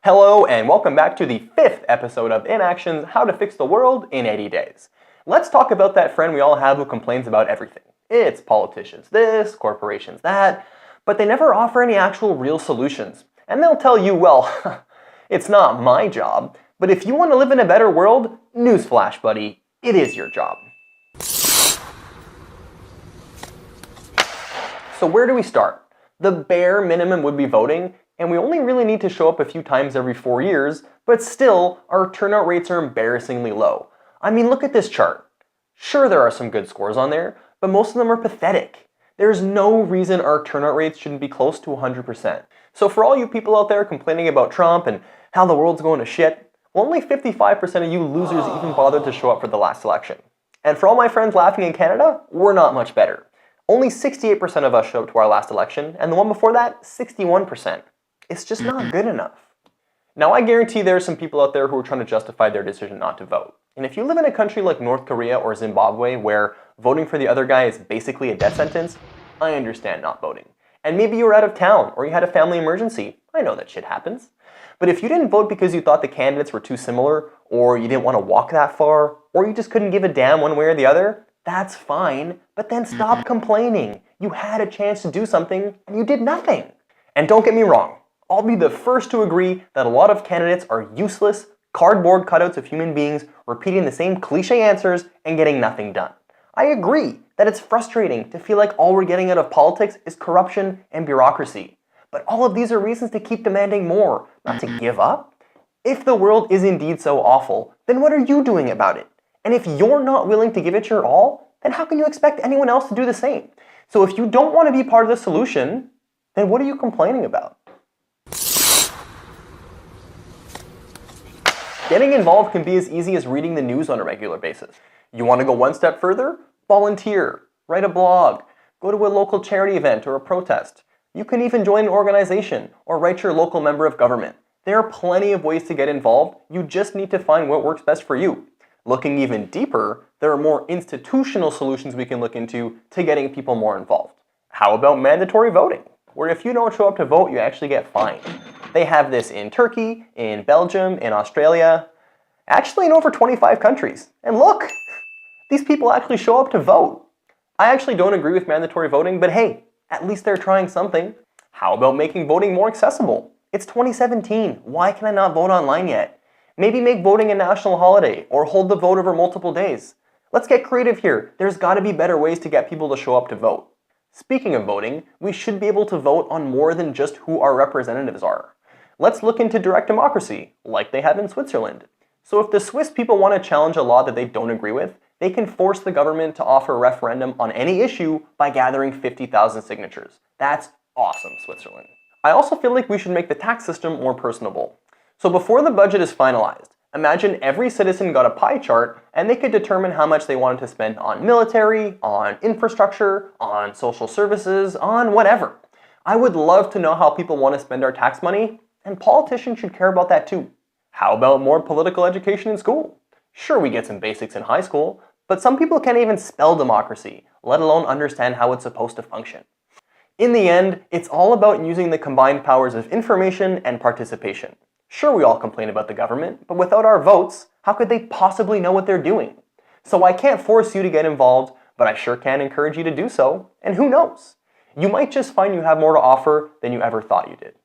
Hello and welcome back to the 5th episode of INaction's How to Fix the World in 80 Days. Let's talk about that friend we all have who complains about everything. It's politicians this, corporations that, but they never offer any actual real solutions. And they'll tell you, well, it's not my job, but if you want to live in a better world, newsflash buddy, it is your job. So where do we start? The bare minimum would be voting, and we only really need to show up a few times every 4 years, but still, our turnout rates are embarrassingly low. I mean, look at this chart. Sure, there are some good scores on there, but most of them are pathetic. There's no reason our turnout rates shouldn't be close to 100%. So for all you people out there complaining about Trump and how the world's going to shit, well, only 55% of you losers even bothered to show up for the last election. And for all my friends laughing in Canada, we're not much better. Only 68% of us showed up to our last election, and the one before that, 61%. It's just not good enough. Now, I guarantee there are some people out there who are trying to justify their decision not to vote. And if you live in a country like North Korea or Zimbabwe, where voting for the other guy is basically a death sentence, I understand not voting. And maybe you were out of town, or you had a family emergency. I know that shit happens. But if you didn't vote because you thought the candidates were too similar, or you didn't want to walk that far, or you just couldn't give a damn one way or the other, that's fine, but then stop complaining. You had a chance to do something, and you did nothing. And don't get me wrong, I'll be the first to agree that a lot of candidates are useless, cardboard cutouts of human beings repeating the same cliche answers and getting nothing done. I agree that it's frustrating to feel like all we're getting out of politics is corruption and bureaucracy. But all of these are reasons to keep demanding more, not to give up. If the world is indeed so awful, then what are you doing about it? And if you're not willing to give it your all, then how can you expect anyone else to do the same? So if you don't want to be part of the solution, then what are you complaining about? Getting involved can be as easy as reading the news on a regular basis. You want to go one step further? Volunteer, write a blog, go to a local charity event or a protest. You can even join an organization or write your local member of government. There are plenty of ways to get involved. You just need to find what works best for you. Looking even deeper, there are more institutional solutions we can look into to getting people more involved. How about mandatory voting, where if you don't show up to vote, you actually get fined? They have this in Turkey, in Belgium, in Australia, actually in over 25 countries. And look, these people actually show up to vote. I actually don't agree with mandatory voting, but hey, at least they're trying something. How about making voting more accessible? It's 2017. Why can I not vote online yet? Maybe make voting a national holiday or hold the vote over multiple days. Let's get creative here. There's got to be better ways to get people to show up to vote. Speaking of voting, we should be able to vote on more than just who our representatives are. Let's look into direct democracy, like they have in Switzerland. So if the Swiss people want to challenge a law that they don't agree with, they can force the government to offer a referendum on any issue by gathering 50,000 signatures. That's awesome, Switzerland. I also feel like we should make the tax system more personable. So before the budget is finalized, imagine every citizen got a pie chart and they could determine how much they wanted to spend on military, on infrastructure, on social services, on whatever. I would love to know how people want to spend our tax money, and politicians should care about that too. How about more political education in school? Sure, we get some basics in high school, but some people can't even spell democracy, let alone understand how it's supposed to function. In the end, it's all about using the combined powers of information and participation. Sure, we all complain about the government, but without our votes, how could they possibly know what they're doing? So I can't force you to get involved, but I sure can encourage you to do so, and who knows? You might just find you have more to offer than you ever thought you did.